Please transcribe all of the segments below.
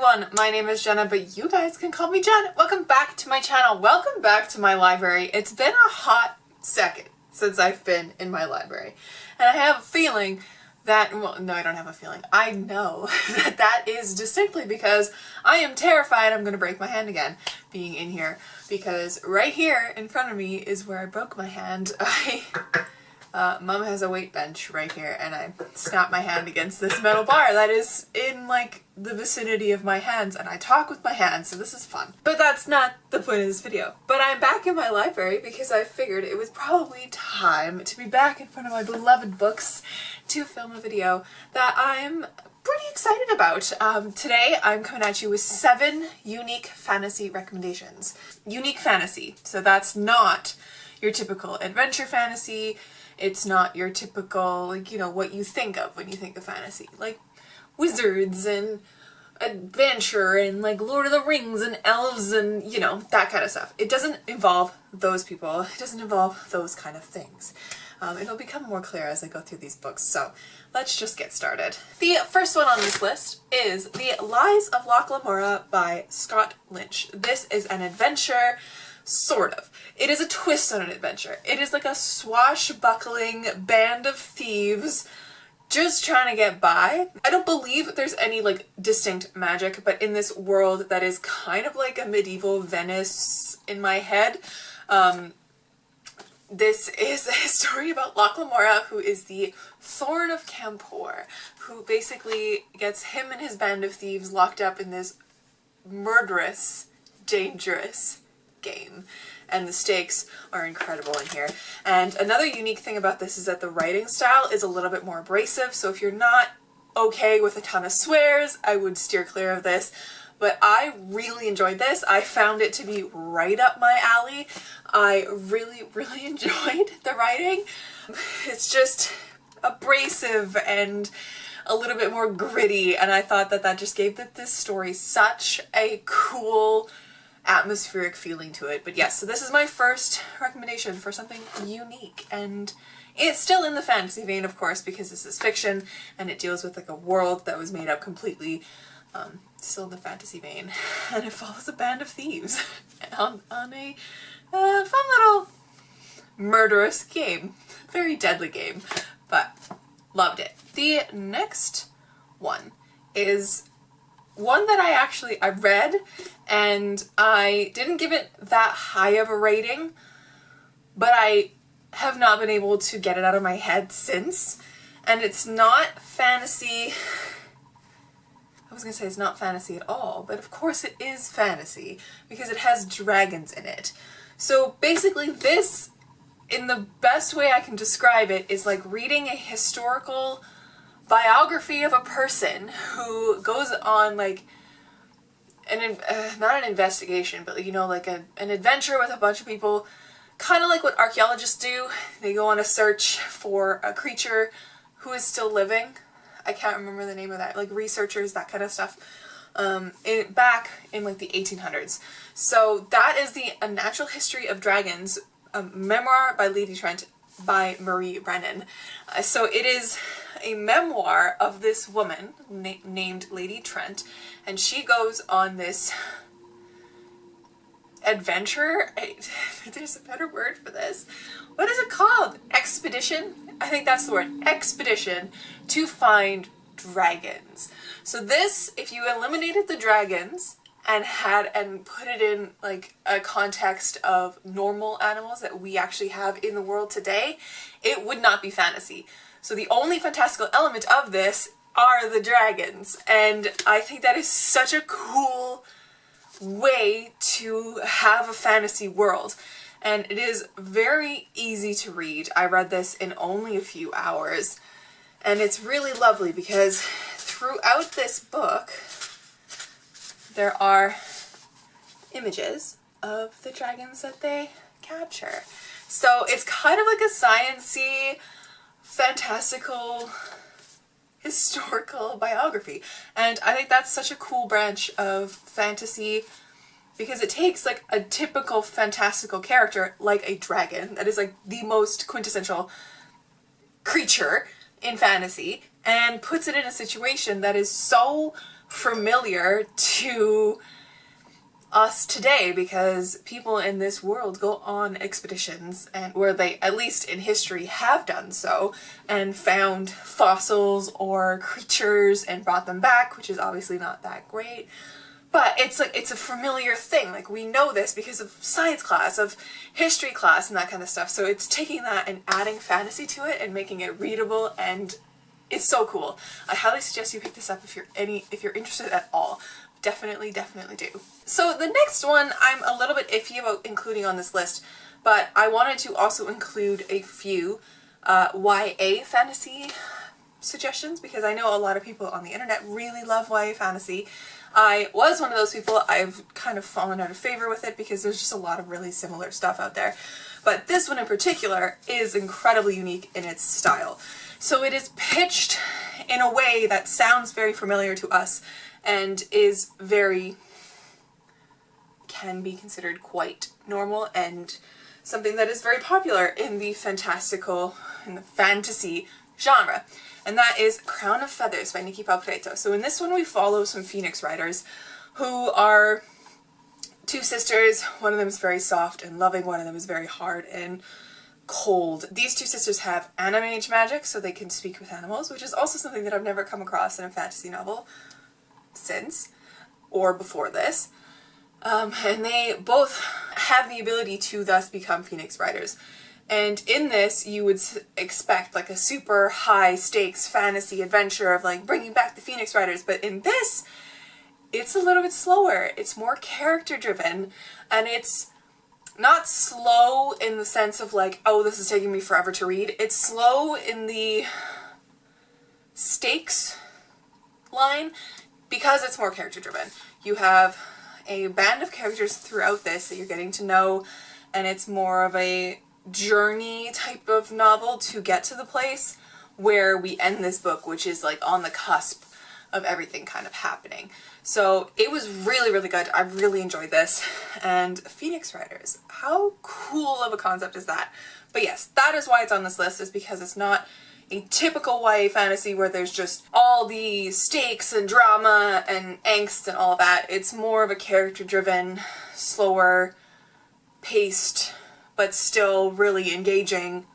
everyone, my name is Jenna, but you guys can call me Jen. Welcome back to my channel. Welcome back to my library. It's been a hot second since I've been in my library. And I have a feeling that, well, no, I don't have a feeling. I know that that is distinctly because I am terrified I'm going to break my hand again being in here. Because right here in front of me is where I broke my hand. Mom has a weight bench right here and I snapped my hand against this metal bar that is in like the vicinity of my hands, and I talk with my hands, so this is fun. But that's not the point of this video. But I'm back in my library because I figured it was probably time to be back in front of my beloved books to film a video that I'm pretty excited about. Today I'm coming at you with 7 unique fantasy recommendations. Unique fantasy, so that's not your typical adventure fantasy. It's not your typical, like, you know, what you think of when you think of fantasy. Like wizards and adventure and like Lord of the Rings and elves and, you know, that kind of stuff. It doesn't involve those people. It doesn't involve those kind of things. It'll become more clear as I go through these books, so let's just get started. The first one on this list is The Lies of Locke Lamora by Scott Lynch. This is an adventure. Sort of. It is a twist on an adventure. It is like a swashbuckling band of thieves just trying to get by. I don't believe there's any like distinct magic, but in this world that is kind of like a medieval Venice in my head, this is a story about Locke Lamora, who is the Thorn of Campor, who basically gets him and his band of thieves locked up in this murderous, dangerous game, and the stakes are incredible in here. And another unique thing about this is that the writing style is a little bit more abrasive, so if you're not okay with a ton of swears, I would steer clear of this. But I really enjoyed this. I found it to be right up my alley. I really enjoyed the writing. It's just abrasive and a little bit more gritty, and I thought that that just gave this story such a cool atmospheric feeling to it. But yes, so this is my first recommendation for something unique, and it's still in the fantasy vein, of course, because this is fiction and it deals with like a world that was made up completely, still in the fantasy vein, and it follows a band of thieves on a fun little murderous game. Very deadly game, but loved it. The next one is one that I read, and I didn't give it that high of a rating, but I have not been able to get it out of my head since. And it's not fantasy. I was gonna say it's not fantasy at all, but of course it is fantasy because it has dragons in it. So basically this, in the best way I can describe it, is like reading a historical biography of a person who goes on like not an investigation, but you know, like an adventure with a bunch of people, kind of like what archaeologists do. They go on a search for a creature who is still living. I can't remember the name of that, like researchers, that kind of stuff, back in like the 1800s. So that is A Natural History of Dragons, a memoir by Lady Trent by Marie Brennan. So it is a memoir of this woman named Lady Trent, and she goes on this adventure. There's a better word for this. What is it called? Expedition? I think that's the word. Expedition to find dragons. So this, if you eliminated the dragons and put it in like a context of normal animals that we actually have in the world today, it would not be fantasy. So the only fantastical element of this are the dragons, and I think that is such a cool way to have a fantasy world. And it is very easy to read. I read this in only a few hours, and it's really lovely because throughout this book there are images of the dragons that they capture. So it's kind of like a science-y, fantastical, historical biography. And I think that's such a cool branch of fantasy because it takes like a typical fantastical character like a dragon that is like the most quintessential creature in fantasy and puts it in a situation that is so familiar to us today, because people in this world go on expeditions, and where they, at least in history, have done so and found fossils or creatures and brought them back, which is obviously not that great. But it's like, it's a familiar thing. Like, we know this because of science class, of history class, and that kind of stuff. So it's taking that and adding fantasy to it and making it readable, and it's so cool. I highly suggest you pick this up if you're interested at all. Definitely do. So the next one I'm a little bit iffy about including on this list, but I wanted to also include a few YA fantasy suggestions, because I know a lot of people on the internet really love YA fantasy. I was one of those people. I've kind of fallen out of favor with it because there's just a lot of really similar stuff out there. But this one in particular is incredibly unique in its style. So it is pitched in a way that sounds very familiar to us and is can be considered quite normal and something that is very popular in the fantasy genre. And that is Crown of Feathers by Nikki Palpretto. So in this one we follow some Phoenix Riders who are two sisters. One of them is very soft and loving, one of them is very hard and cold. These two sisters have animage magic, so they can speak with animals, which is also something that I've never come across in a fantasy novel since, or before this. And they both have the ability to thus become Phoenix Riders. And in this, you would expect like a super high stakes fantasy adventure of like bringing back the Phoenix Riders, but in this, it's a little bit slower. It's more character driven, and it's not slow in the sense of like, oh, this is taking me forever to read. It's slow in the stakes line because it's more character driven. You have a band of characters throughout this that you're getting to know, and it's more of a journey type of novel to get to the place where we end this book, which is like on the cusp of everything kind of happening. So it was really good. I really enjoyed this. And Phoenix Riders, how cool of a concept is that? But yes, that is why it's on this list, is because it's not a typical YA fantasy where there's just all the stakes and drama and angst and all that. It's more of a character-driven, slower paced, but still really engaging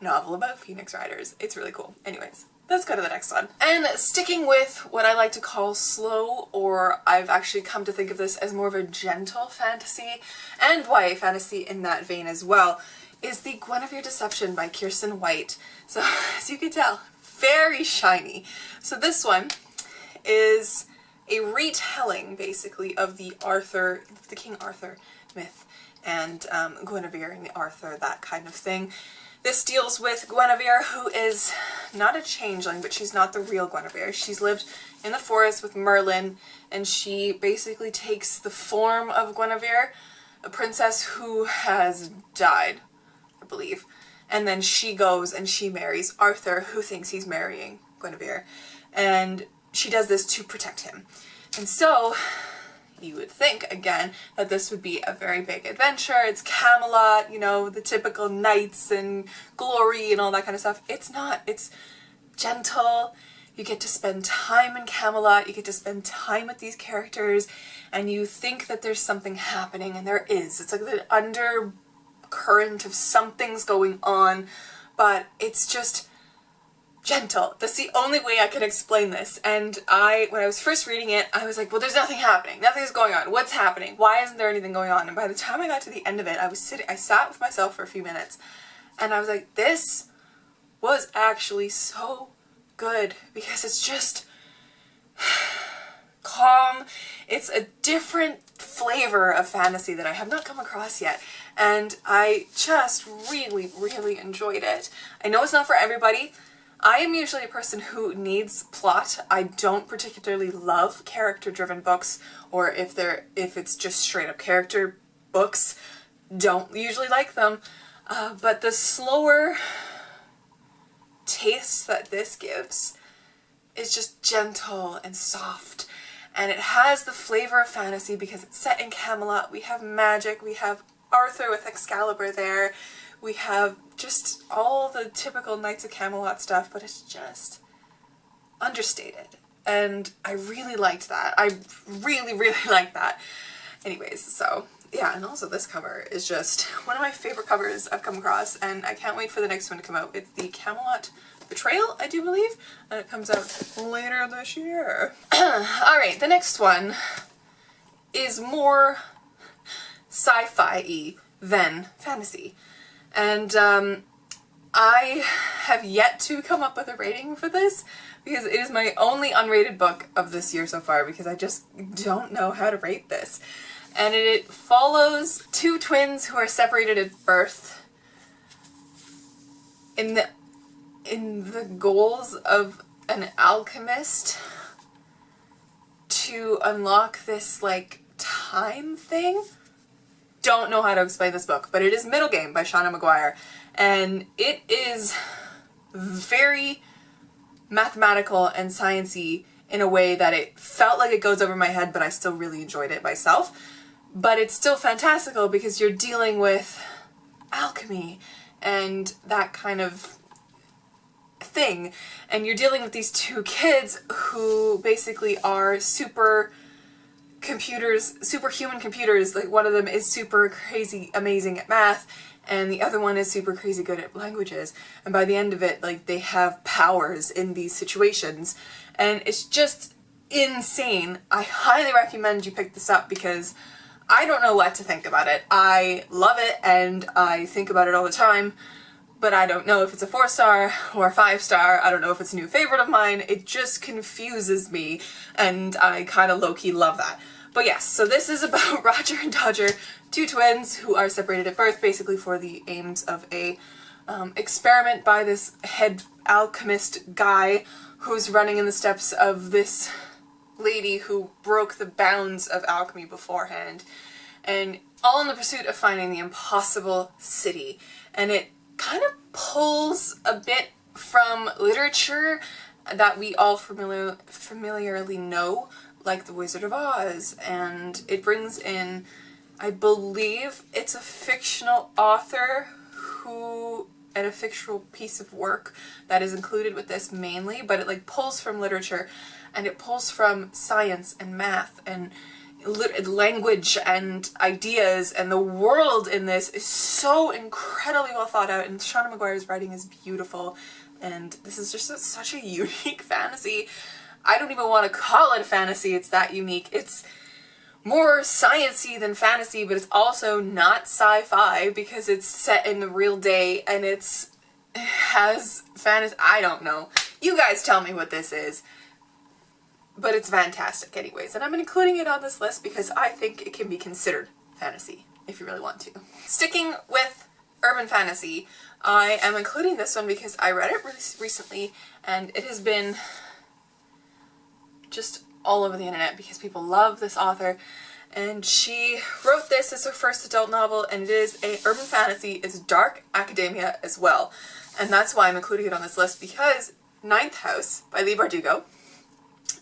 novel about Phoenix Riders. It's really cool. Anyways, let's go to the next one. And sticking with what I like to call slow, or I've actually come to think of this as more of a gentle fantasy, and YA fantasy in that vein as well, is the Guinevere Deception by Kiersten White. So, as you can tell, very shiny. So this one is a retelling, basically, of the King Arthur myth, and Guinevere and Arthur, that kind of thing. This deals with Guinevere, who is not a changeling, but she's not the real Guinevere. She's lived in the forest with Merlin, and she basically takes the form of Guinevere, a princess who has died, I believe. And then she goes and she marries Arthur, who thinks he's marrying Guinevere. And she does this to protect him. And so you would think, again, that this would be a very big adventure. It's Camelot, you know, the typical knights and glory and all that kind of stuff. It's not. It's gentle. You get to spend time in Camelot. You get to spend time with these characters, and you think that there's something happening, and there is. It's like the undercurrent of something's going on, but it's just gentle. That's the only way I can explain this. And when I was first reading it, I was like, well, there's nothing happening. Nothing's going on. What's happening? Why isn't there anything going on? And by the time I got to the end of it, I sat with myself for a few minutes, and I was like, this was actually so good, because it's just calm. It's a different flavor of fantasy that I have not come across yet, and I just really enjoyed it. I know it's not for everybody. I am usually a person who needs plot. I don't particularly love character-driven books, or if it's just straight-up character books, don't usually like them. But the slower taste that this gives is just gentle and soft, and it has the flavor of fantasy because it's set in Camelot. We have magic, we have Arthur with Excalibur there, we have just all the typical Knights of Camelot stuff, but it's just understated. and I really liked that. I really, really liked that. Anyways, so yeah, and also this cover is just one of my favorite covers I've come across, and I can't wait for the next one to come out. It's the Camelot Betrayal, I do believe, and it comes out later this year. Alright, the next one is more sci-fi-y than fantasy. And I have yet to come up with a rating for this because it is my only unrated book of this year so far, because I just don't know how to rate this. And it follows two twins who are separated at birth in the goals of an alchemist to unlock this, like, time thing. Don't know how to explain this book, but it is Middlegame by Shauna Maguire, and it is very mathematical and sciencey in a way that it felt like it goes over my head, but I still really enjoyed it myself. But it's still fantastical because you're dealing with alchemy and that kind of thing, and you're dealing with these two kids who basically are superhuman computers. Like, one of them is super crazy amazing at math, and the other one is super crazy good at languages, and by the end of it, like, they have powers in these situations, and it's just insane. I highly recommend you pick this up because I don't know what to think about it. I love it and I think about it all the time, but I don't know if it's a 4-star or a 5-star. I don't know if it's a new favorite of mine. It just confuses me, and I kind of low-key love that. But yes, so this is about Roger and Dodger, two twins who are separated at birth, basically for the aims of a experiment by this head alchemist guy who's running in the steps of this lady who broke the bounds of alchemy beforehand, and all in the pursuit of finding the impossible city. And it kind of pulls a bit from literature that we all familiarly know, like The Wizard of Oz, and it brings in, I believe it's a fictional author and a fictional piece of work that is included with this mainly, but it like pulls from literature, and it pulls from science and math and language and ideas, and the world in this is so incredibly well thought out, and Shauna Maguire's writing is beautiful, and this is just such a unique fantasy. I don't even want to call it a fantasy, it's that unique. It's more science-y than fantasy, but it's also not sci-fi because it's set in the real day, and it has fantasy. I don't know. You guys tell me what this is. But it's fantastic anyways, and I'm including it on this list because I think it can be considered fantasy, if you really want to. Sticking with urban fantasy, I am including this one because I read it recently, and it has been just all over the internet because people love this author, and she wrote this as her first adult novel, and it is a urban fantasy. It's dark academia as well, and that's why I'm including it on this list, because Ninth House by Leigh Bardugo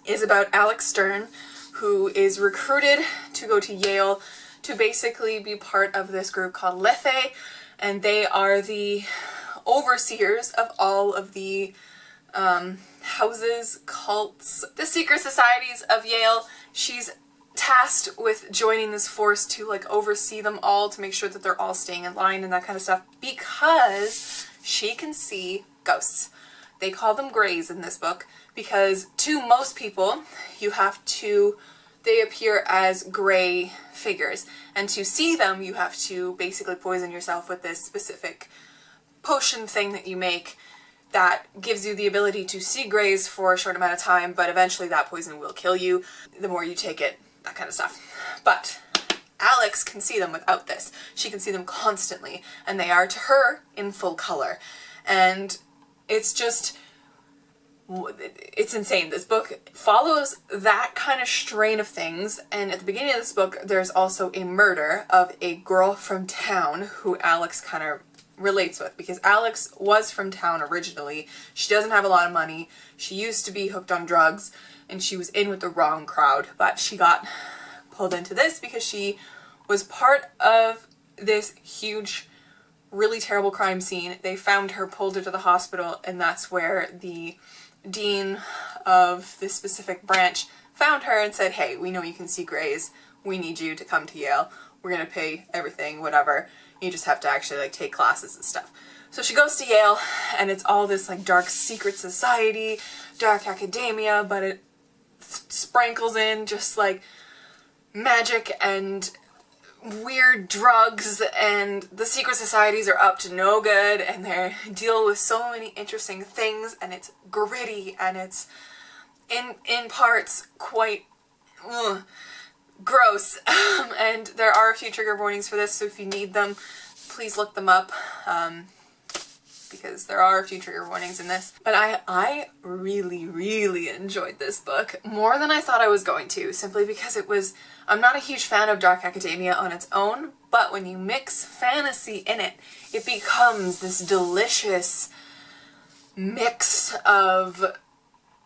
is about Alex Stern, who is recruited to go to Yale to basically be part of this group called Lethe, and they are the overseers of all of the houses, cults, the secret societies of Yale. She's tasked with joining this force to like oversee them all, to make sure that they're all staying in line and that kind of stuff, because she can see ghosts. They call them greys in this book because to most people they appear as gray figures, and to see them you have to basically poison yourself with this specific potion thing that you make that gives you the ability to see greys for a short amount of time, but eventually that poison will kill you the more you take it, that kind of stuff. But Alex can see them without this. She can see them constantly, and they are to her in full color. And it's insane. This book follows that kind of strain of things, and at the beginning of this book there's also a murder of a girl from town who Alex kind of relates with, because Alex was from town originally. She doesn't have a lot of money. She used to be hooked on drugs, and she was in with the wrong crowd, but she got pulled into this because she was part of this huge, really terrible crime scene. They found her, pulled her to the hospital, and that's where the dean of this specific branch found her and said, hey, we know you can see grays. We need you to come to Yale. We're gonna pay everything, whatever. You just have to actually like take classes and stuff. So she goes to Yale, and it's all this like dark secret society, dark academia, but it sprinkles in just like magic and weird drugs, and the secret societies are up to no good, and they deal with so many interesting things, and it's gritty, and it's in parts quite gross. And there are a few trigger warnings for this, so if you need them, please look them up, because there are a few trigger warnings in this. But I really enjoyed this book more than I thought I was going to, simply because I'm not a huge fan of dark academia on its own, but when you mix fantasy in it, it becomes this delicious mix of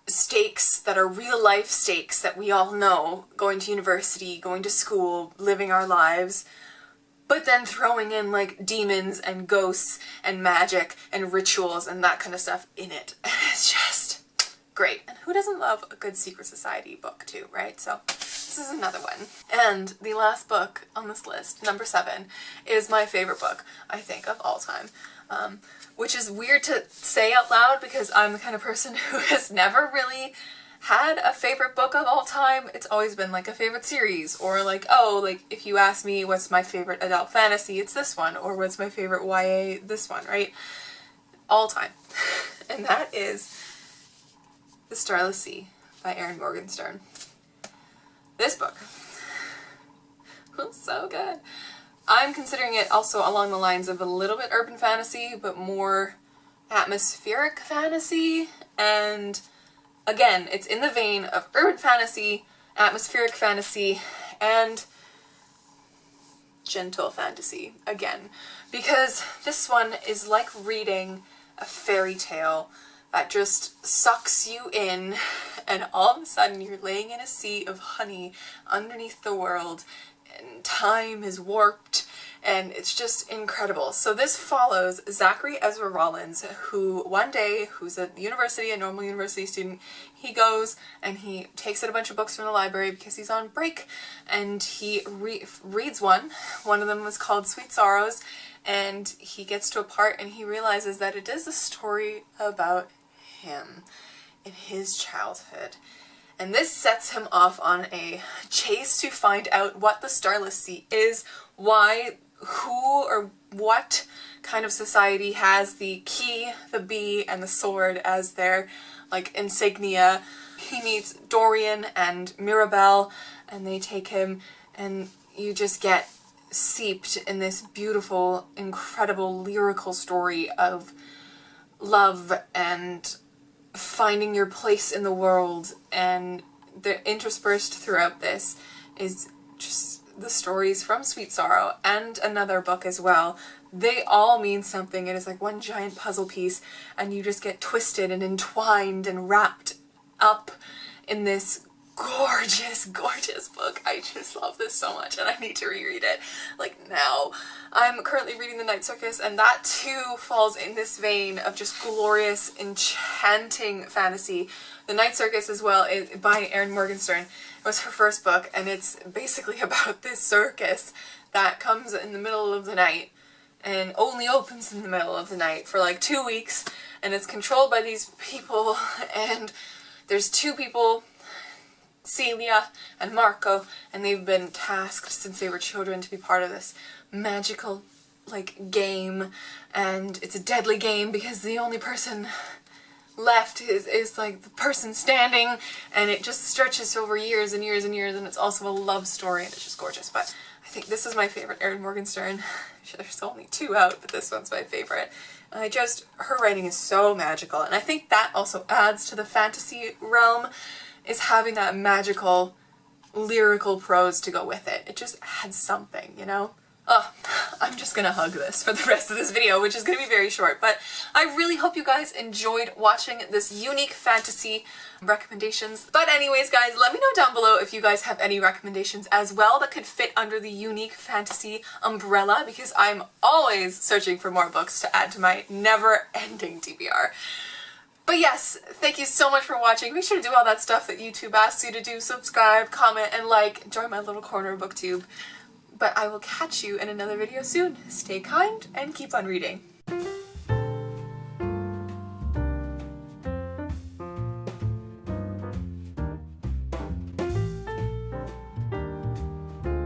stakes that are real life stakes that we all know, going to university, going to school, living our lives, but then throwing in like demons and ghosts and magic and rituals and that kind of stuff in it. And it's just great. And who doesn't love a good secret society book too, right? So this is another one. And the last book on this list, number 7, is my favorite book, I think, of all time. Which is weird to say out loud because I'm the kind of person who has never really had a favorite book of all time. It's always been like a favorite series, or like, oh, like if you ask me what's my favorite adult fantasy, it's this one, or what's my favorite YA, this one, right? All time. And that is The Starless Sea by Erin Morgenstern. This book was so good. I'm considering it also along the lines of a little bit urban fantasy, but more atmospheric fantasy, and again, it's in the vein of urban fantasy, atmospheric fantasy, and gentle fantasy, again, because this one is like reading a fairy tale that just sucks you in, and all of a sudden you're laying in a sea of honey underneath the world, and time is warped, and it's just incredible. So this follows Zachary Ezra Rollins, who one day, who's a normal university student, he goes and he takes out a bunch of books from the library because he's on break, and he reads one. One of them was called Sweet Sorrows, and he gets to a part and he realizes that it is a story about him in his childhood. And this sets him off on a chase to find out what the Starless Sea is, why, who, or what kind of society has the key, the bee, and the sword as their, like, insignia. He meets Dorian and Mirabelle, and they take him, and you just get seeped in this beautiful, incredible, lyrical story of love and finding your place in the world. And interspersed throughout this is just the stories from Sweet Sorrow and another book as well. They all mean something. It is like one giant puzzle piece, and you just get twisted and entwined and wrapped up in this gorgeous book. I just love this so much, and I need to reread it like now. I'm currently reading The Night Circus, and that too falls in this vein of just glorious, enchanting fantasy. The Night Circus as well is by Erin Morgenstern. It was her first book, and it's basically about this circus that comes in the middle of the night and only opens in the middle of the night for like 2 weeks, and it's controlled by these people, and there's 2 people, Celia and Marco, and they've been tasked since they were children to be part of this magical, like, game, and it's a deadly game because the only person left is like the person standing, and it just stretches over years and years and years, and it's also a love story, and it's just gorgeous. But I think this is my favorite Erin Morgenstern. There's only 2 out, but this one's my favorite. Her writing is so magical, and I think that also adds to the fantasy realm, is having that magical, lyrical prose to go with it. It just adds something, you know? Oh, I'm just gonna hug this for the rest of this video, which is gonna be very short, but I really hope you guys enjoyed watching this unique fantasy recommendations. But anyways, guys, let me know down below if you guys have any recommendations as well that could fit under the unique fantasy umbrella, because I'm always searching for more books to add to my never-ending TBR. But yes, thank you so much for watching. Make sure to do all that stuff that YouTube asks you to do. Subscribe, comment, and like. Join my little corner of booktube. But I will catch you in another video soon. Stay kind and keep on reading.